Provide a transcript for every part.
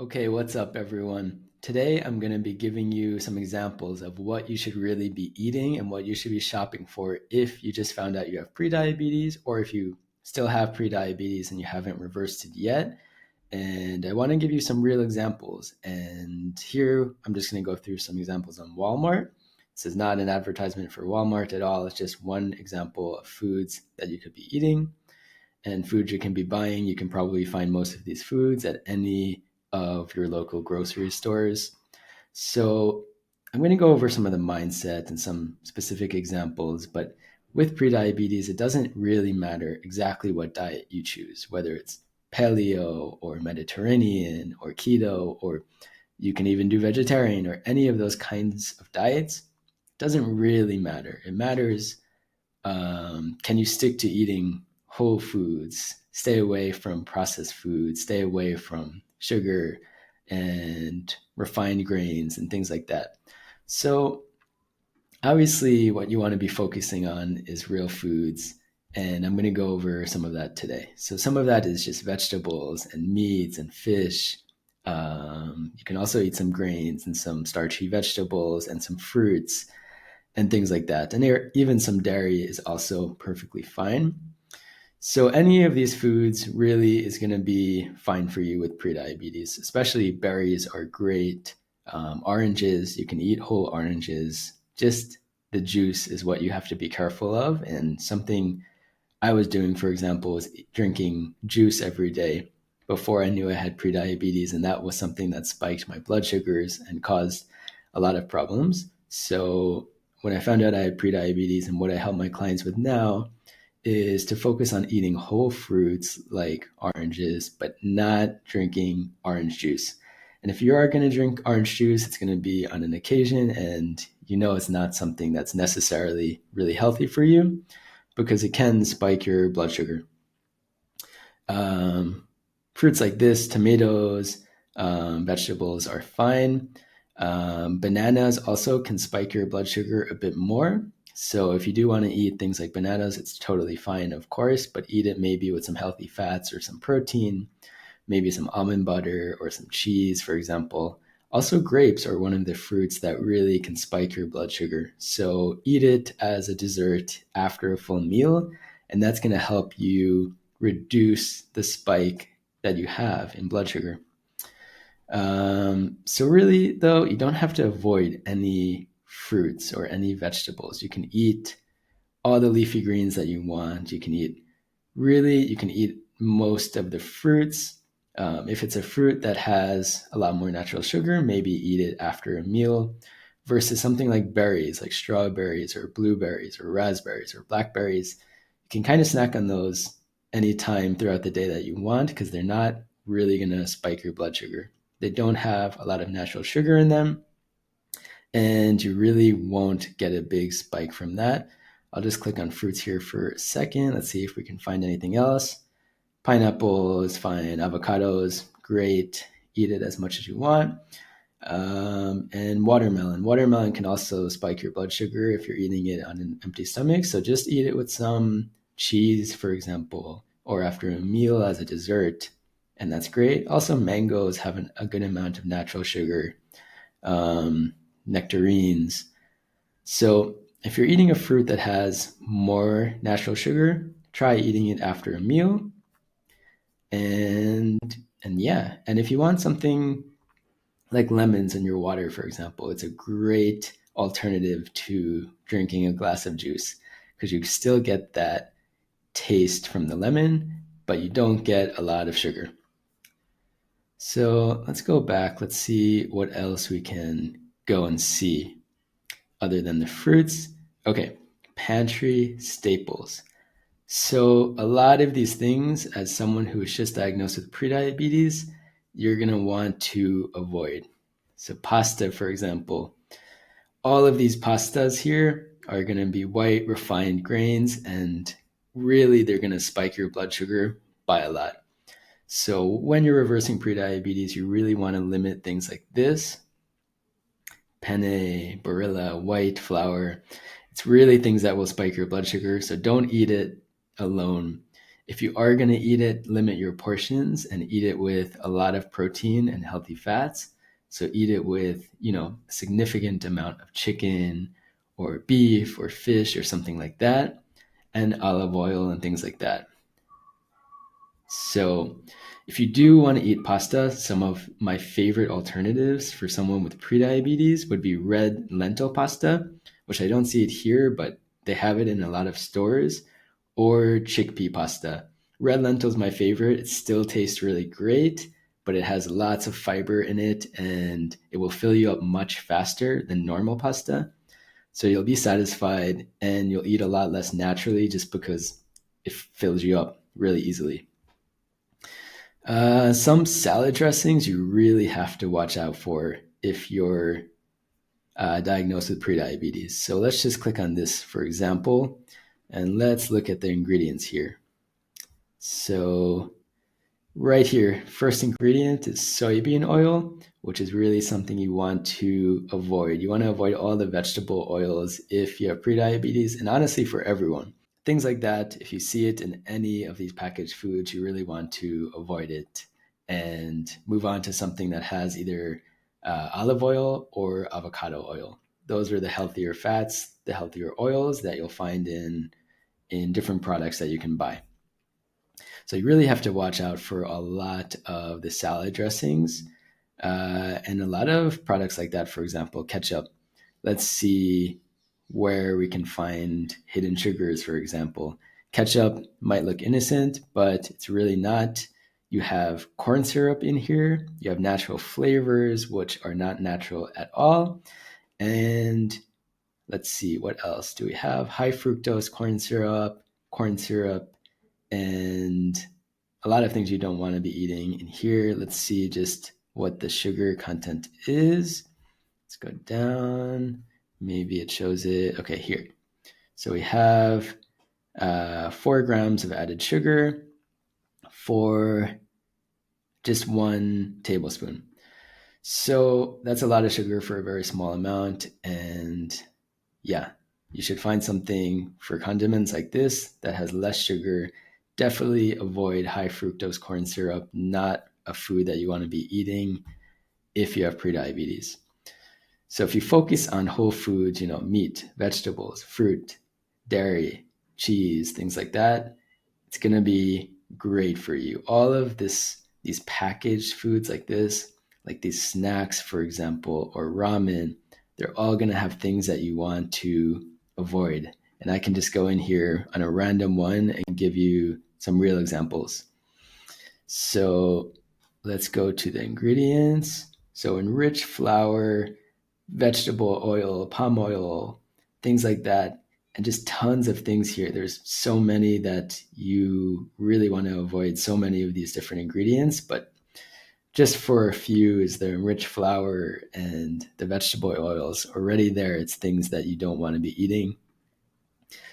Okay, what's up, everyone? Today, I'm going to be giving you some examples of what you should really be eating and what you should be shopping for if you just found out you have prediabetes or if you still have prediabetes and you haven't reversed it yet. And I want to give you some real examples. And here, I'm just going to go through some examples on Walmart. This is not an advertisement for Walmart at all. It's just one example of foods that you could be eating and foods you can be buying. You can probably find most of these foods at any of your local grocery stores. So I'm going to go over some of the mindset and some specific examples, but with prediabetes, it doesn't really matter exactly what diet you choose, whether it's paleo or Mediterranean or keto, or you can even do vegetarian or any of those kinds of diets. It doesn't really matter. It matters, can you stick to eating whole foods, stay away from processed foods, stay away from sugar and refined grains and things like that. So obviously what you want to be focusing on is real foods, and I'm going to go over some of that today. So some of that is just vegetables and meats and fish. You can also eat some grains and some starchy vegetables and some fruits and things like that. And even some dairy is also perfectly fine. So any of these foods really is going to be fine for you with prediabetes. Especially berries are great. Oranges, you can eat whole oranges. Just the juice is what you have to be careful of. And something I was doing, for example, was drinking juice every day before I knew I had prediabetes. And that was something that spiked my blood sugars and caused a lot of problems. So when I found out I had prediabetes, and what I help my clients with now is to focus on eating whole fruits like oranges, but not drinking orange juice. And if you are going to drink orange juice, it's going to be on an occasion, and you know it's not something that's necessarily really healthy for you because it can spike your blood sugar. Um, Fruits like this, tomatoes, vegetables are fine. Bananas also can spike your blood sugar a bit more. So if you do want to eat things like bananas, it's totally fine, of course, but eat it maybe with some healthy fats or some protein, maybe some almond butter or some cheese, for example. Also, grapes are one of the fruits that really can spike your blood sugar. So eat it as a dessert after a full meal, and that's going to help you reduce the spike that you have in blood sugar. So really, though, you don't have to avoid any fruits or any vegetables. You can eat all the leafy greens that you want. You can eat most of the fruits. If it's a fruit that has a lot more natural sugar, maybe eat it after a meal versus something like berries, like strawberries or blueberries or raspberries or blackberries. You can kind of snack on those anytime throughout the day that you want because they're not really going to spike your blood sugar. They don't have a lot of natural sugar in them, and you really won't get a big spike from that. I'll just click on fruits here for a second. Let's see if we can find anything else. Pineapple is fine. Avocados, great. Eat it as much as you want. And watermelon. Watermelon can also spike your blood sugar if you're eating it on an empty stomach. So just eat it with some cheese, for example, or after a meal as a dessert. And that's great. Also, mangoes have a good amount of natural sugar, nectarines. So if you're eating a fruit that has more natural sugar, try eating it after a meal. And yeah, and if you want something like lemons in your water, for example, it's a great alternative to drinking a glass of juice because you still get that taste from the lemon, but you don't get a lot of sugar. So let's go back. Let's see what else we can go and see other than the fruits. Okay, pantry staples. So a lot of these things, as someone who is just diagnosed with prediabetes, you're going to want to avoid. So pasta, for example, all of these pastas here are going to be white refined grains, and really they're going to spike your blood sugar by a lot. So when you're reversing prediabetes, you really want to limit things like this: penne, Barilla, white flour. It's really things that will spike your blood sugar. So don't eat it alone. if you are going to eat it, limit your portions and eat it with a lot of protein and healthy fats. So eat it with, a significant amount of chicken or beef or fish or something like that, and olive oil and things like that. So if you do want to eat pasta, some of my favorite alternatives for someone with prediabetes would be red lentil pasta, which I don't see it here, but they have it in a lot of stores, or chickpea pasta. Red lentil is my favorite. It still tastes really great, but it has lots of fiber in it and it will fill you up much faster than normal pasta. So you'll be satisfied and you'll eat a lot less naturally just because it fills you up really easily. Some salad dressings you really have to watch out for if you're diagnosed with prediabetes. So let's just click on this, for example, and let's look at the ingredients here. So right here, first ingredient is soybean oil, which is really something you want to avoid. You want to avoid all the vegetable oils if you have prediabetes, and honestly for everyone. Things like that, if you see it in any of these packaged foods, you really want to avoid it and move on to something that has either olive oil or avocado oil. Those are the healthier fats, the healthier oils that you'll find in different products that you can buy. So you really have to watch out for a lot of the salad dressings and a lot of products like that. For example, ketchup. Let's see where we can find hidden sugars, for example. Ketchup might look innocent, but it's really not. You have corn syrup in here. You have natural flavors, which are not natural at all. And let's see, what else do we have? High fructose corn syrup, and a lot of things you don't want to be eating in here. Let's see just what the sugar content is. Let's go down. Maybe it shows it. Okay, here. So we have 4 grams of added sugar for just 1 tablespoon. So that's a lot of sugar for a very small amount. And yeah, you should find something for condiments like this that has less sugar. Definitely avoid high fructose corn syrup, not a food that you want to be eating if you have prediabetes. So if you focus on whole foods, meat, vegetables, fruit, dairy, cheese, things like that, it's going to be great for you. All of these packaged foods like this, like these snacks, for example, or ramen, they're all going to have things that you want to avoid. And I can just go in here on a random one and give you some real examples. So let's go to the ingredients. So enriched flour, vegetable oil, palm oil, things like that, and just tons of things here. There's so many that you really want to avoid, so many of these different ingredients, but just for a few is the enriched flour and the vegetable oils. Already there, it's things that you don't want to be eating.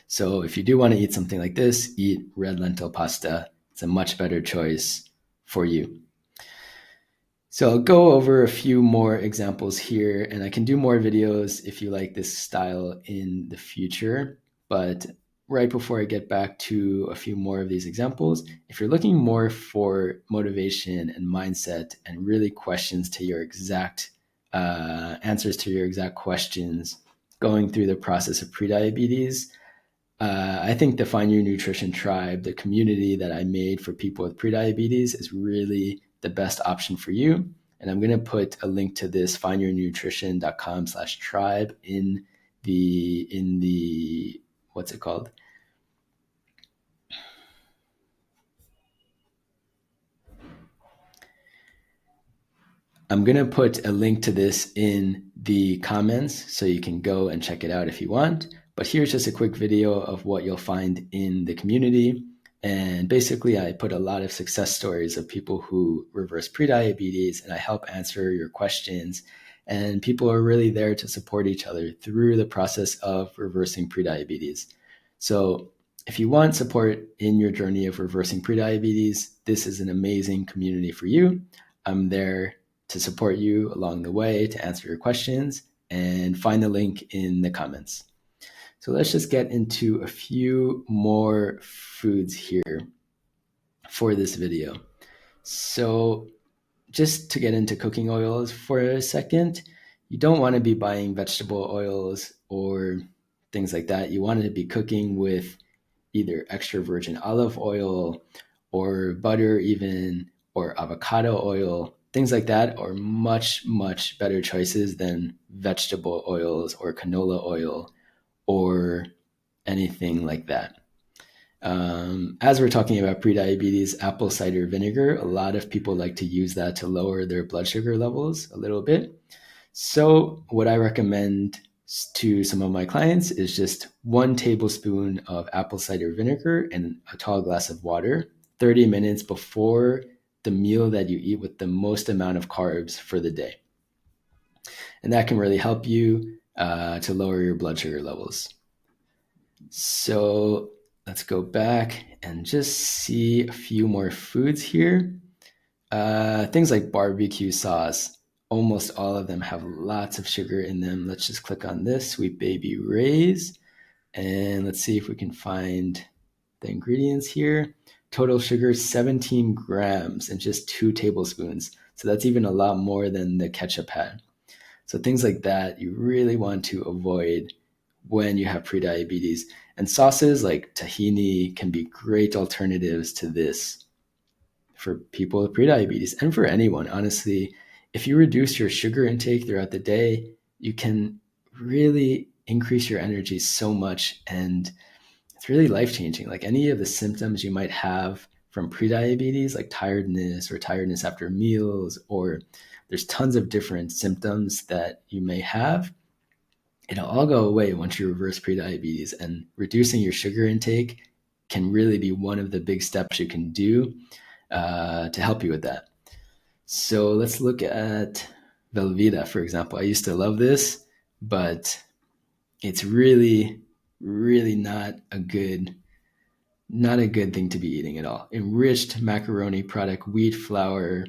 So if you do want to eat something like this, eat red lentil pasta. It's a much better choice for you. So I'll go over a few more examples here, and I can do more videos if you like this style in the future. But right before I get back to a few more of these examples, if you're looking more for motivation and mindset and really questions to your exact answers to your exact questions going through the process of prediabetes, I think the Find Your Nutrition Tribe, the community that I made for people with prediabetes, is really the best option for you. And I'm going to put a link to this findyournutrition.com/tribe in the what's it called? I'm going to put a link to this in the comments so you can go and check it out if you want. But here's just a quick video of what you'll find in the community. And basically, I put a lot of success stories of people who reverse prediabetes, and I help answer your questions. And people are really there to support each other through the process of reversing prediabetes. So if you want support in your journey of reversing prediabetes, this is an amazing community for you. I'm there to support you along the way, to answer your questions, and find the link in the comments. So let's just get into a few more foods here. for this video. So just to get into cooking oils for a second, you don't want to be buying vegetable oils or things like that. You want to be cooking with either extra virgin olive oil or butter even, or avocado oil. Things like that are much, much better choices than vegetable oils or canola oil or anything like that. As we're talking about prediabetes, apple cider vinegar, a lot of people like to use that to lower their blood sugar levels a little bit. So, what I recommend to some of my clients is just 1 tablespoon of apple cider vinegar and a tall glass of water 30 minutes before the meal that you eat with the most amount of carbs for the day. And that can really help you to lower your blood sugar levels. So let's go back and just see a few more foods here. Things like barbecue sauce, almost all of them have lots of sugar in them. Let's just click on this, Sweet Baby Ray's, and let's see if we can find the ingredients here. Total sugar, 17 grams and just 2 tablespoons. So that's even a lot more than the ketchup had. So things like that you really want to avoid when you have prediabetes. And sauces like tahini can be great alternatives to this for people with prediabetes and for anyone. Honestly, if you reduce your sugar intake throughout the day, you can really increase your energy so much. And it's really life-changing. Like any of the symptoms you might have from prediabetes, like tiredness or tiredness after meals, or there's tons of different symptoms that you may have. It'll all go away once you reverse prediabetes, and reducing your sugar intake can really be one of the big steps you can do to help you with that. So let's look at Velveeta, for example. I used to love this, but it's really, really not a good thing to be eating at all. Enriched macaroni product, wheat flour,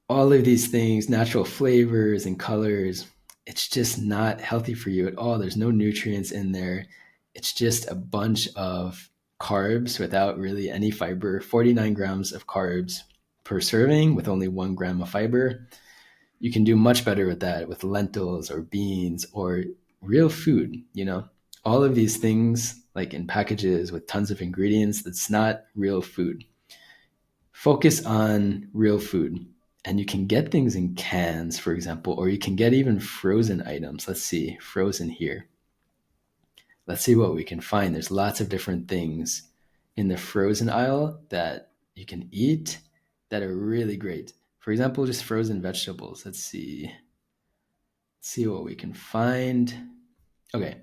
all of these things, natural flavors and colors, it's just not healthy for you at all. There's no nutrients in there. It's just a bunch of carbs without really any fiber, 49 grams of carbs per serving with only 1 gram of fiber. You can do much better with that with lentils or beans or real food, all of these things like in packages with tons of ingredients, that's not real food. Focus on real food. And you can get things in cans, for example, or you can get even frozen items. Let's see, frozen here. Let's see what we can find. There's lots of different things in the frozen aisle that you can eat that are really great. For example, just frozen vegetables. Let's see what we can find. Okay,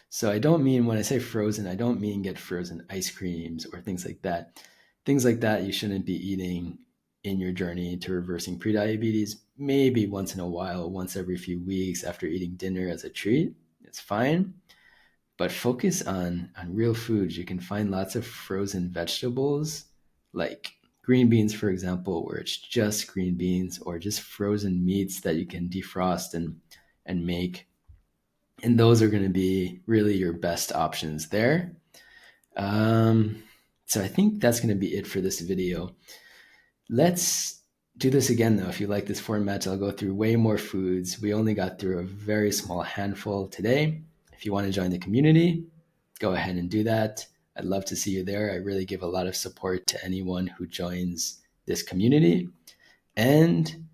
so when I say frozen, I don't mean get frozen ice creams or things like that. Things like that you shouldn't be eating in your journey to reversing prediabetes. Maybe once in a while, once every few weeks after eating dinner as a treat, it's fine. But focus on real foods. You can find lots of frozen vegetables, like green beans, for example, where it's just green beans, or just frozen meats that you can defrost and make. And those are going to be really your best options there. So I think that's going to be it for this video. Let's do this again, though. If you like this format, I'll go through way more foods. We only got through a very small handful today. If you want to join the community, go ahead and do that. I'd love to see you there. I really give a lot of support to anyone who joins this community. And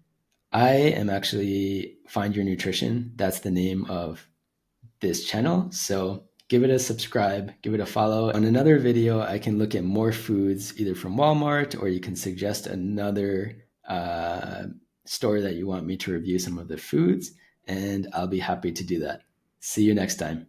I am actually Find Your Nutrition. That's the name of this channel. So give it a subscribe, give it a follow. On another video, I can look at more foods either from Walmart, or you can suggest another store that you want me to review some of the foods, and I'll be happy to do that. See you next time.